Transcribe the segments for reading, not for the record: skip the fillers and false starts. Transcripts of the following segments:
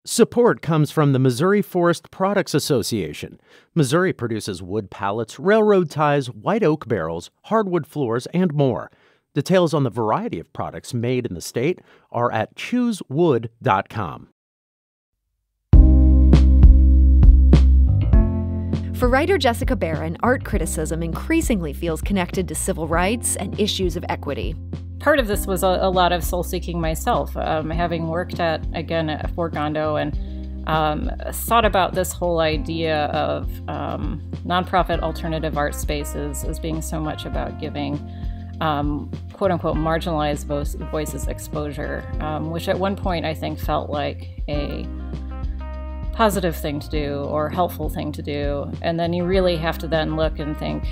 Support comes from the Missouri Forest Products Association. Missouri produces wood pallets, railroad ties, white oak barrels, hardwood floors, and more. Details on the variety of products made in the state are at choosewood.com. For writer Jessica Baran, art criticism increasingly feels connected to civil rights and issues of equity. Part of this was a lot of soul-seeking myself, having worked at Fort Gondo and thought about this whole idea of nonprofit alternative art spaces as being so much about giving quote-unquote marginalized voices exposure, which at one point I think felt like a positive thing to do or helpful thing to do. And then you really have to then look and think,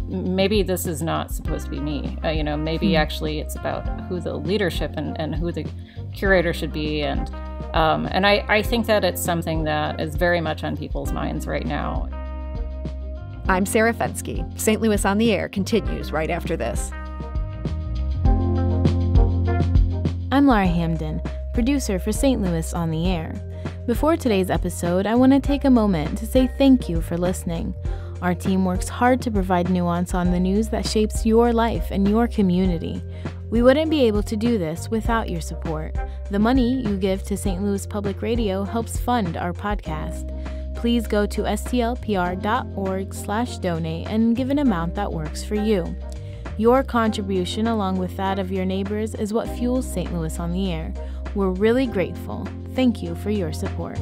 maybe this is not supposed to be me. Maybe actually it's about who the leadership and who the curator should be. And I think that it's something that is very much on people's minds right now. I'm Sarah Fenske. St. Louis on the Air continues right after this. I'm Laura Hamden, producer for St. Louis on the Air. Before today's episode, I want to take a moment to say thank you for listening. Our team works hard to provide nuance on the news that shapes your life and your community. We wouldn't be able to do this without your support. The money you give to St. Louis Public Radio helps fund our podcast. Please go to stlpr.org/donate and give an amount that works for you. Your contribution, along with that of your neighbors, is what fuels St. Louis on the Air. We're really grateful. Thank you for your support.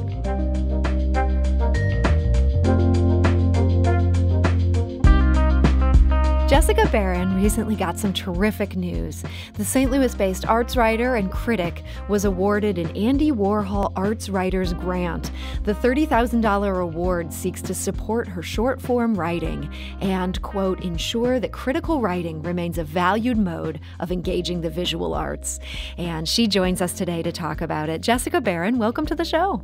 Jessica Baran recently got some terrific news. The St. Louis-based arts writer and critic was awarded an Andy Warhol Arts Writers Grant. The $30,000 award seeks to support her short-form writing and, quote, ensure that critical writing remains a valued mode of engaging the visual arts. And she joins us today to talk about it. Jessica Baran, welcome to the show.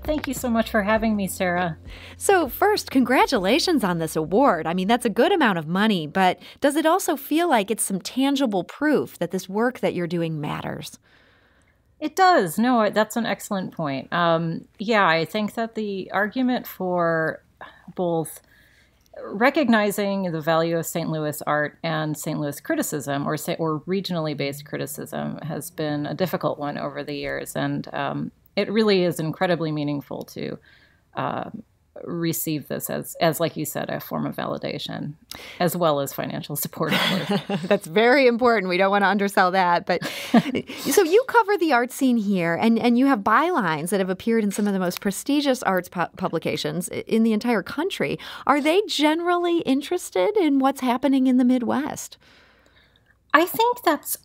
Thank you so much for having me, Sarah. So first, congratulations on this award. I mean, that's a good amount of money, but does it also feel like it's some tangible proof that this work that you're doing matters? It does. No, that's an excellent point. I think that the argument for both recognizing the value of St. Louis art and St. Louis criticism or regionally based criticism has been a difficult one over the years. And it really is incredibly meaningful to receive this as, like you said, a form of validation, as well as financial support, of course. That's very important. We don't want to undersell that. But so you cover the art scene here, and you have bylines that have appeared in some of the most prestigious arts publications in the entire country. Are they generally interested in what's happening in the Midwest? I think that's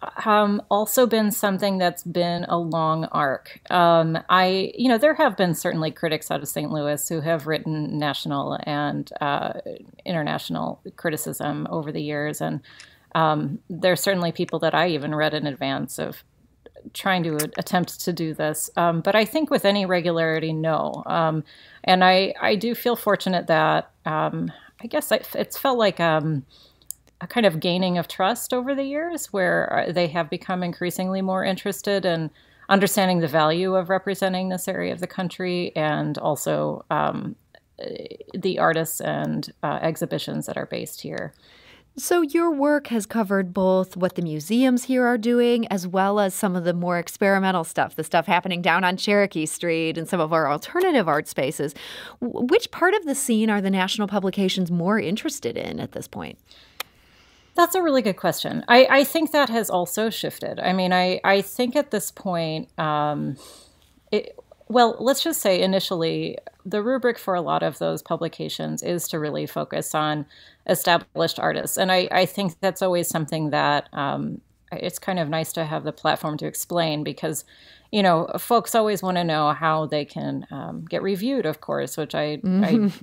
also been something that's been a long arc. There have been certainly critics out of St. Louis who have written national and international criticism over the years. And there's certainly people that I even read in advance of trying to attempt to do this. But I think with any regularity, no. And I do feel fortunate that I guess it's felt like a kind of gaining of trust over the years where they have become increasingly more interested in understanding the value of representing this area of the country and also the artists and exhibitions that are based here. So your work has covered both what the museums here are doing as well as some of the more experimental stuff, the stuff happening down on Cherokee Street and some of our alternative art spaces. Which part of the scene are the national publications more interested in at this point? That's a really good question. I think that has also shifted. I mean, I think at this point, let's just say initially, the rubric for a lot of those publications is to really focus on established artists. And I think that's always something that it's kind of nice to have the platform to explain because, folks always want to know how they can get reviewed, of course, which I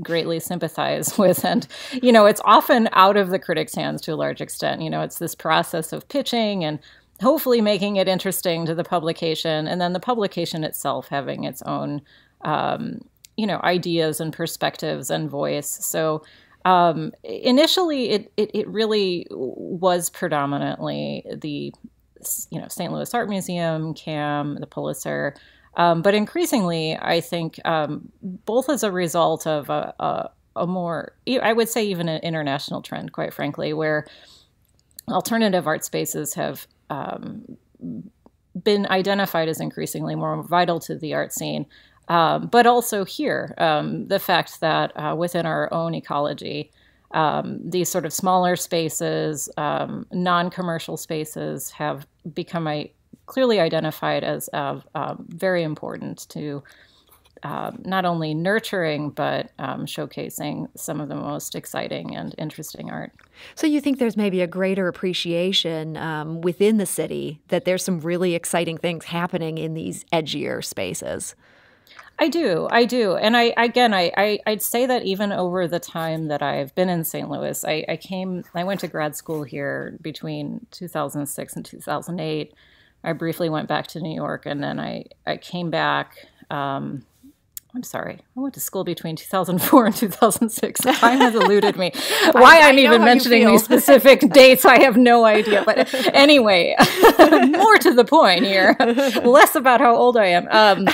greatly sympathize with. And, it's often out of the critic's hands to a large extent. It's this process of pitching and hopefully making it interesting to the publication. And then the publication itself having its own, ideas and perspectives and voice. So initially, it really was predominantly the St. Louis Art Museum, CAM, the Pulitzer. But increasingly, I think both as a result of a more, I would say even an international trend, quite frankly, where alternative art spaces have been identified as increasingly more vital to the art scene. But also here, the fact that within our own ecology, these sort of smaller spaces, non-commercial spaces have become clearly identified as very important to not only nurturing, but showcasing some of the most exciting and interesting art. So you think there's maybe a greater appreciation within the city that there's some really exciting things happening in these edgier spaces? I do. And I'd say that even over the time that I've been in St. Louis, I went to grad school here between 2006 and 2008. I briefly went back to New York, and then I came back. I'm sorry. I went to school between 2004 and 2006. Time has eluded me. Why I'm even mentioning these specific dates, I have no idea. But anyway, more to the point here, less about how old I am.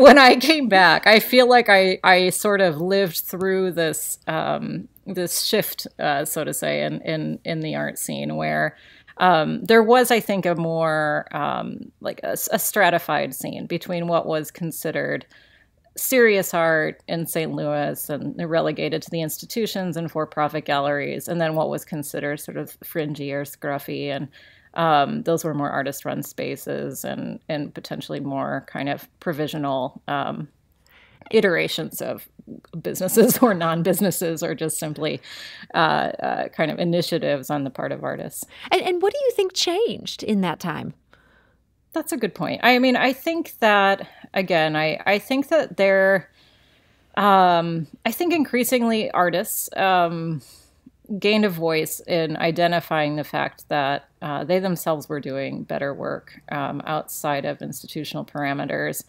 When I came back, I feel like I sort of lived through this this shift, so to say, in the art scene where there was, I think, a more like a stratified scene between what was considered serious art in St. Louis and relegated to the institutions and for-profit galleries, and then what was considered sort of fringy or scruffy, and those were more artist-run spaces and potentially more kind of provisional iterations of businesses or non-businesses or just simply kind of initiatives on the part of artists. And what do you think changed in that time? That's a good point. I mean, I think that, again, I think that I think increasingly artists gained a voice in identifying the fact that they themselves were doing better work outside of institutional parameters.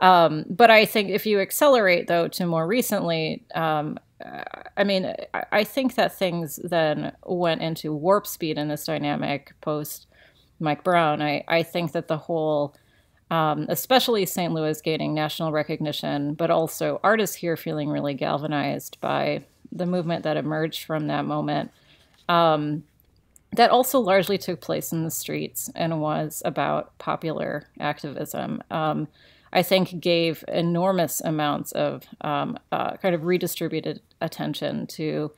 But I think if you accelerate, though, to more recently, I mean, I think that things then went into warp speed in this dynamic post Mike Brown. I think that the whole, especially St. Louis gaining national recognition, but also artists here feeling really galvanized by the movement that emerged from that moment, that also largely took place in the streets and was about popular activism, I think gave enormous amounts of kind of redistributed attention to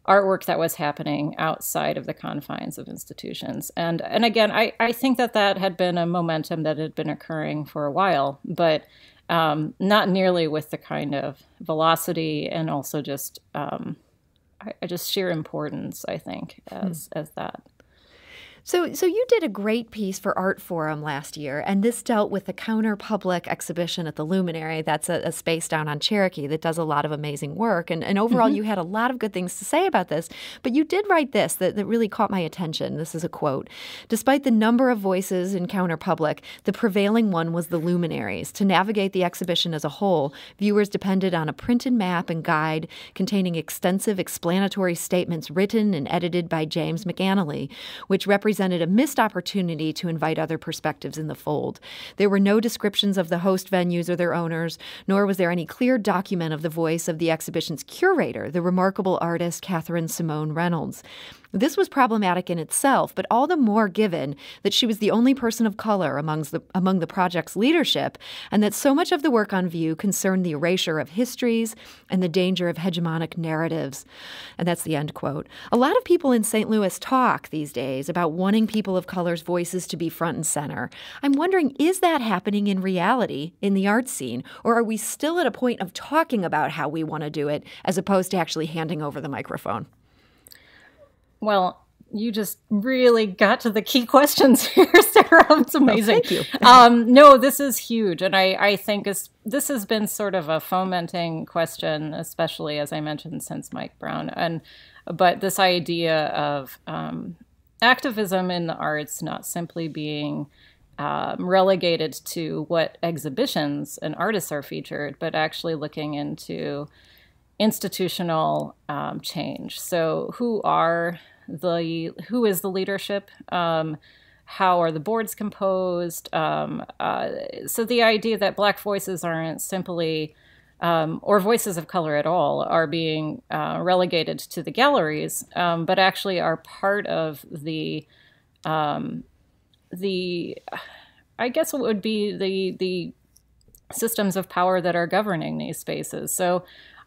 artwork that was happening outside of the confines of institutions. And again, I think that had been a momentum that had been occurring for a while, but not nearly with the kind of velocity and also just sheer importance, I think, as that. So you did a great piece for Art Forum last year, and this dealt with the Counter Public exhibition at the Luminary. That's a space down on Cherokee that does a lot of amazing work. And overall, you had a lot of good things to say about this. But you did write this that really caught my attention. This is a quote. "Despite the number of voices in Counter Public, the prevailing one was the Luminaries. To navigate the exhibition as a whole, viewers depended on a printed map and guide containing extensive explanatory statements written and edited by James McAnally, which represented a missed opportunity to invite other perspectives in the fold. There were no descriptions of the host venues or their owners, nor was there any clear document of the voice of the exhibition's curator, the remarkable artist Catherine Simone Reynolds. This was problematic in itself, but all the more given that she was the only person of color among the project's leadership, and that so much of the work on view concerned the erasure of histories and the danger of hegemonic narratives." And that's the end quote. A lot of people in St. Louis talk these days about wanting people of color's voices to be front and center. I'm wondering, is that happening in reality in the art scene, or are we still at a point of talking about how we want to do it as opposed to actually handing over the microphone? Well, you just really got to the key questions here, Sarah. It's amazing. Oh, thank you. No, this is huge. And I think this has been sort of a fomenting question, especially, as I mentioned, since Mike Brown. But this idea of activism in the arts not simply being relegated to what exhibitions and artists are featured, but actually looking into institutional change. So who is the leadership? how are the boards composed? So the idea that Black voices aren't simply, or voices of color at all, are being relegated to the galleries, but actually are part of I guess it would be the systems of power that are governing these spaces. So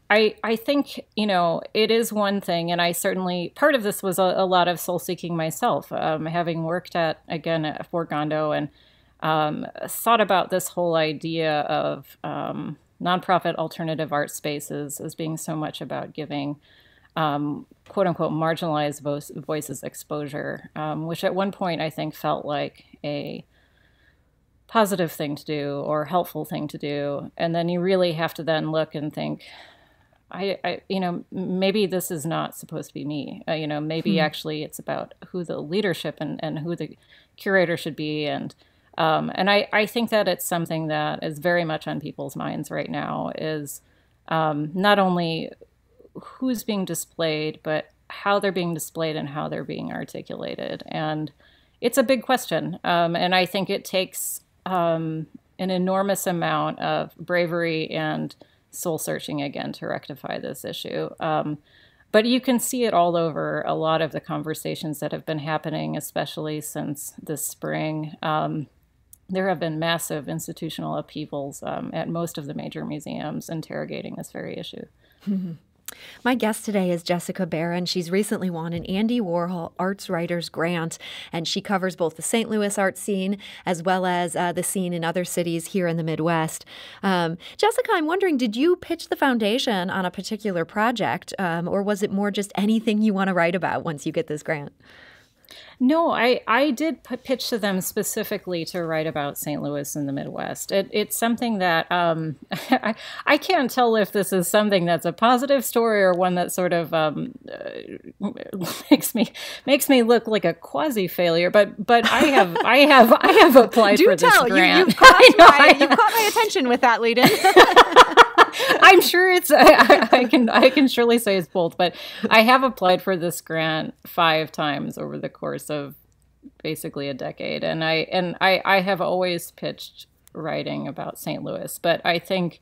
I think, it is one thing, and I certainly, part of this was a lot of soul seeking myself, having worked at Fort Gondo, and thought about this whole idea of nonprofit alternative art spaces as being so much about giving quote unquote marginalized voices exposure, which at one point I think felt like a positive thing to do or helpful thing to do. And then you really have to then look and think, maybe this is not supposed to be me. Maybe actually it's about who the leadership and who the curator should be. And I think that it's something that is very much on people's minds right now, is not only who's being displayed, but how they're being displayed and how they're being articulated. And it's a big question. And I think it takes an enormous amount of bravery and soul searching again to rectify this issue. But you can see it all over a lot of the conversations that have been happening, especially since this spring. There have been massive institutional upheavals at most of the major museums interrogating this very issue. My guest today is Jessica Baran. She's recently won an Andy Warhol Arts Writers Grant, and she covers both the St. Louis art scene as well as the scene in other cities here in the Midwest. Jessica, I'm wondering, did you pitch the foundation on a particular project, or was it more just anything you want to write about once you get this grant? No, I did pitch to them specifically to write about St. Louis and the Midwest. It's something that I can't tell if this is something that's a positive story or one that sort of makes me look like a quasi failure. But I have applied for this grant. You've caught my attention with that, lead-in. I'm sure it's. I can surely say it's both, but I have applied for this grant 5 times over the course of basically a decade, and I have always pitched writing about St. Louis, but I think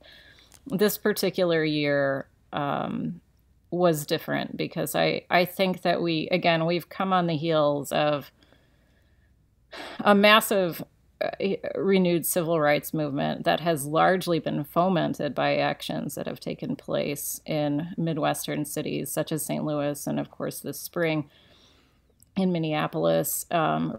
this particular year was different because I think that we've come on the heels of a massive renewed civil rights movement that has largely been fomented by actions that have taken place in Midwestern cities such as St. Louis, and of course this spring in Minneapolis,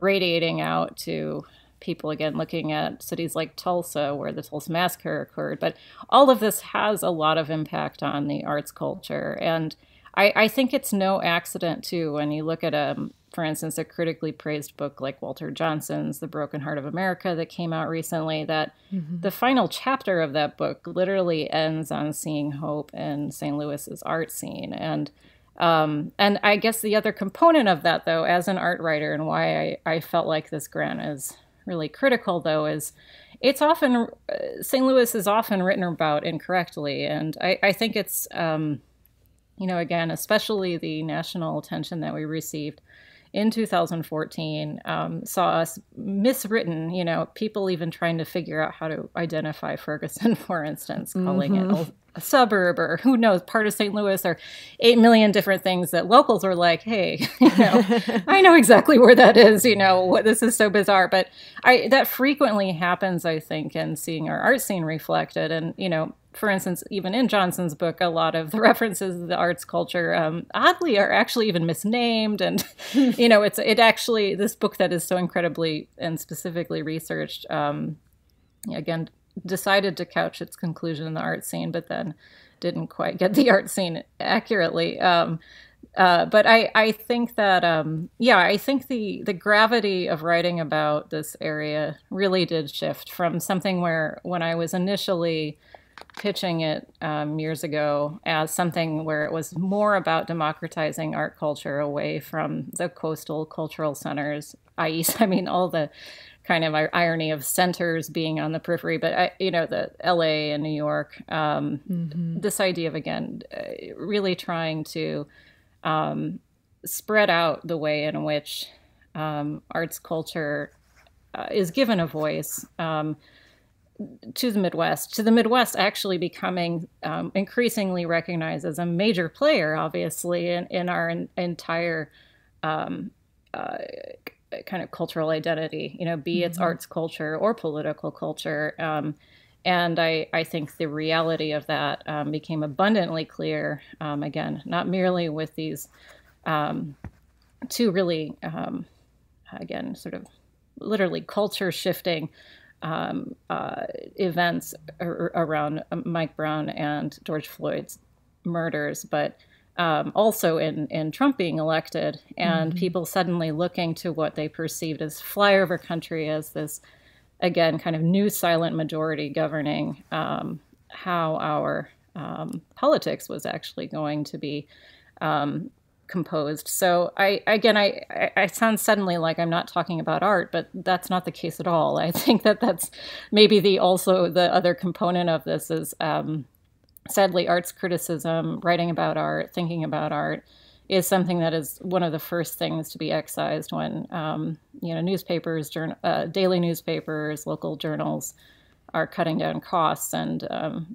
radiating out to people, again, looking at cities like Tulsa, where the Tulsa Massacre occurred. But all of this has a lot of impact on the arts culture. And I think it's no accident, too, when you look at, for instance, a critically praised book like Walter Johnson's The Broken Heart of America that came out recently, that the final chapter of that book literally ends on seeing hope in St. Louis's art scene. And I guess the other component of that, though, as an art writer, and why I felt like this grant is really critical, though, is it's often, St. Louis is often written about incorrectly. And I think it's, again, especially the national attention that we received in 2014 saw us miswritten, people even trying to figure out how to identify Ferguson, for instance, calling it a suburb or who knows, part of St. Louis, or 8 million different things that locals were like, hey, I know exactly where that is, this is so bizarre. But that frequently happens, I think, in seeing our art scene reflected. And, for instance, even in Johnson's book, a lot of the references to the arts culture, oddly, are actually even misnamed. And, it actually, this book that is so incredibly and specifically researched, again, decided to couch its conclusion in the art scene, but then didn't quite get the art scene accurately. But I think that, I think the gravity of writing about this area really did shift from something where, when I was initially pitching it years ago, as something where it was more about democratizing art culture away from the coastal cultural centers, i.e., all the kind of irony of centers being on the periphery, but the LA and New York, this idea of, again, really trying to spread out the way in which arts culture is given a voice to the Midwest actually becoming increasingly recognized as a major player, obviously, in our entire kind of cultural identity, be it's arts culture or political culture. And I think the reality of that became abundantly clear, again, not merely with these two really, again, sort of literally culture shifting events around Mike Brown and George Floyd's murders, but also in Trump being elected and people suddenly looking to what they perceived as flyover country as this, again, kind of new silent majority governing how our politics was actually going to be composed. So I sound suddenly like I'm not talking about art, but that's not the case at all. I think that's maybe also the other component of this is sadly arts criticism, writing about art, thinking about art is something that is one of the first things to be excised when newspapers, daily newspapers, local journals are cutting down costs, and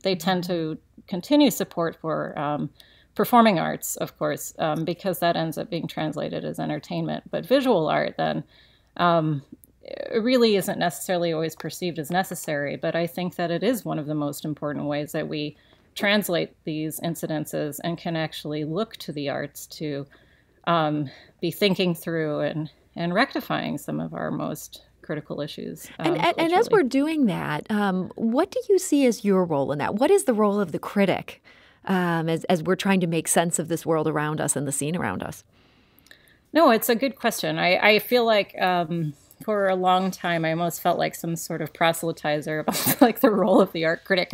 they tend to continue support for performing arts, of course, because that ends up being translated as entertainment. But visual art then really isn't necessarily always perceived as necessary, but I think that it is one of the most important ways that we translate these incidences and can actually look to the arts to be thinking through and rectifying some of our most critical issues. And as we're doing that, what do you see as your role in that? What is the role of the critic as we're trying to make sense of this world around us and the scene around us? No, it's a good question. I feel like for a long time, I almost felt like some sort of proselytizer about like the role of the art critic.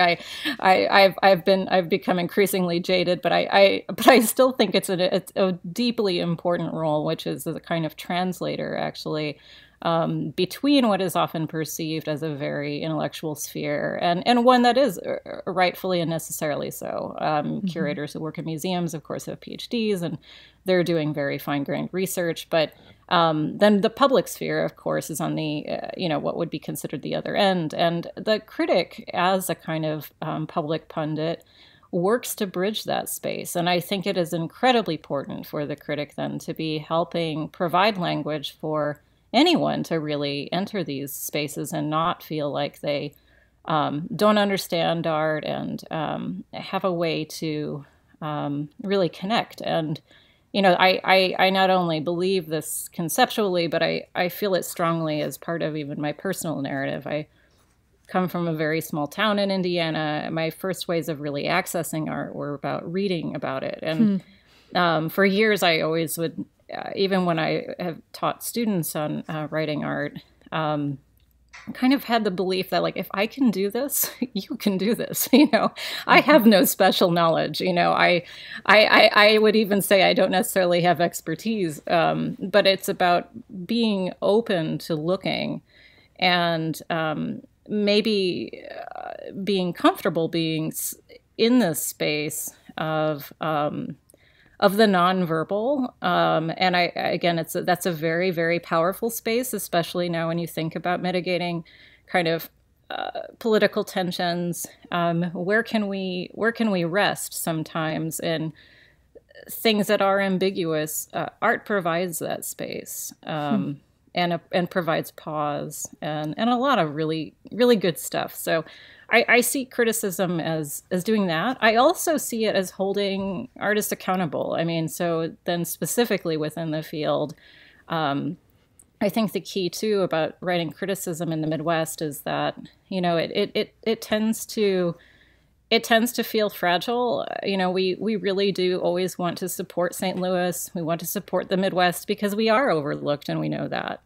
I've become increasingly jaded, but I still think it's a deeply important role, which is a kind of translator, actually, between what is often perceived as a very intellectual sphere and one that is rightfully and necessarily so. Curators who work in museums, of course, have PhDs, and they're doing very fine-grained research, but then the public sphere, of course, is on the, what would be considered the other end. And the critic, as a kind of public pundit, works to bridge that space. And I think it is incredibly important for the critic then to be helping provide language for anyone to really enter these spaces and not feel like they don't understand art and have a way to really connect. And I not only believe this conceptually, but I feel it strongly as part of even my personal narrative. I come from a very small town in Indiana. My first ways of really accessing art were about reading about it. And for years, I always would, even when I have taught students on writing art, kind of had the belief that, like, if I can do this, you can do this. I have no special knowledge. I would even say I don't necessarily have expertise, but it's about being open to looking and maybe being comfortable being in this space of the nonverbal. And that's a very, very powerful space, especially now when you think about mitigating kind of political tensions. Where can we rest sometimes in things that are ambiguous? Art provides that space. And provides pause and a lot of really, really good stuff. So I see criticism as doing that. I also see it as holding artists accountable. I mean, so then specifically within the field, I think the key too about writing criticism in the Midwest is that, it tends to feel fragile. We really do always want to support St. Louis. We want to support the Midwest because we are overlooked, and we know that.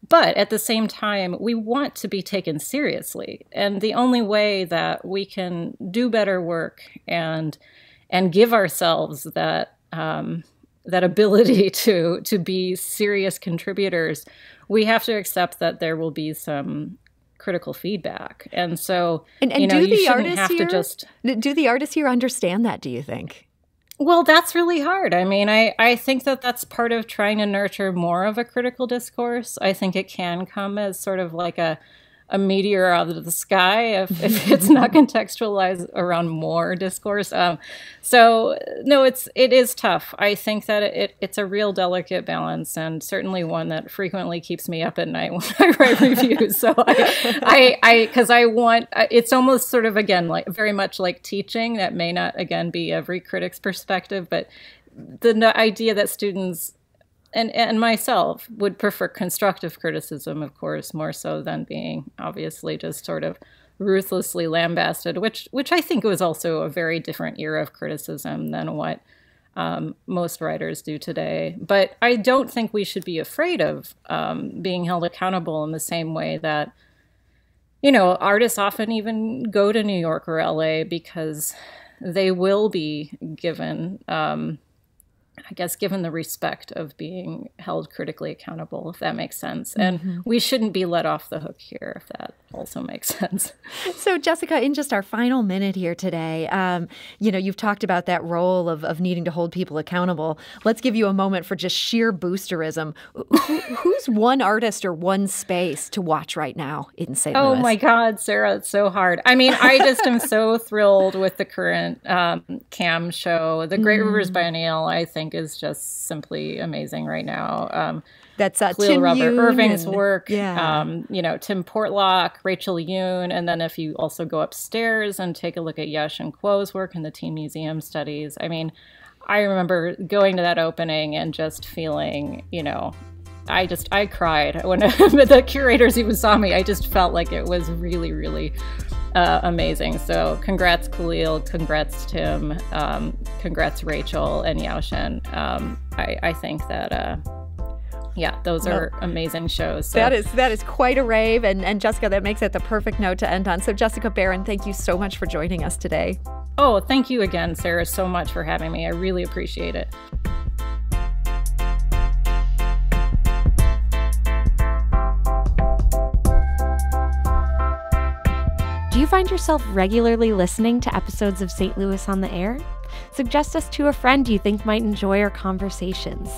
But at the same time, we want to be taken seriously. And the only way that we can do better work and give ourselves that ability to be serious contributors, we have to accept that there will be some critical feedback. And so, do the artists here understand that, do you think? Well, that's really hard. I mean, I think that that's part of trying to nurture more of a critical discourse. I think it can come as sort of like a meteor out of the sky if it's not contextualized around more discourse. So no, it is tough. I think that it's a real delicate balance, and certainly one that frequently keeps me up at night when I write reviews. So because I want, it's almost sort of, again, like very much like teaching. That may not, again, be every critic's perspective, but the idea that students and myself would prefer constructive criticism, of course, more so than being obviously just sort of ruthlessly lambasted, which I think was also a very different era of criticism than what most writers do today. But I don't think we should be afraid of being held accountable in the same way that, artists often even go to New York or LA because they will be given given the respect of being held critically accountable, if that makes sense. And we shouldn't be let off the hook here, if that also makes sense. So, Jessica, in just our final minute here today, you've talked about that role of needing to hold people accountable. Let's give you a moment for just sheer boosterism. Who's one artist or one space to watch right now in St. Louis? Oh, my God, Sarah, it's so hard. I mean, I just am so thrilled with the current CAM show. The Great Rivers Biennial, I think, is just simply amazing right now. That's Khalil Tim Robert Yoon Irving's work, yeah. Tim Portlock, Rachel Yoon, and then if you also go upstairs and take a look at Yesh and Kuo's work in the Teen Museum Studies, I mean, I remember going to that opening and just feeling, I cried when the curators even saw me. I just felt like it was really, really amazing. So congrats, Khalil. Congrats, Tim. Congrats, Rachel and Yaoshen. I think that, those are amazing shows. So. That is quite a rave. And Jessica, that makes it the perfect note to end on. So Jessica Baran, thank you so much for joining us today. Oh, thank you again, Sarah, so much for having me. I really appreciate it. Do you find yourself regularly listening to episodes of St. Louis on the Air? Suggest us to a friend you think might enjoy our conversations.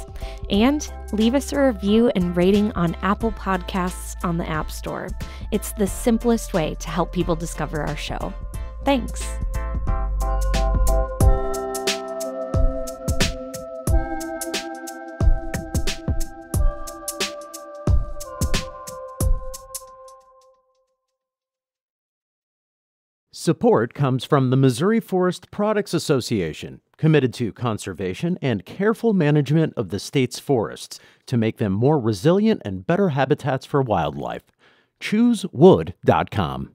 And leave us a review and rating on Apple Podcasts on the App Store. It's the simplest way to help people discover our show. Thanks. Support comes from the Missouri Forest Products Association, committed to conservation and careful management of the state's forests to make them more resilient and better habitats for wildlife. ChooseWood.com.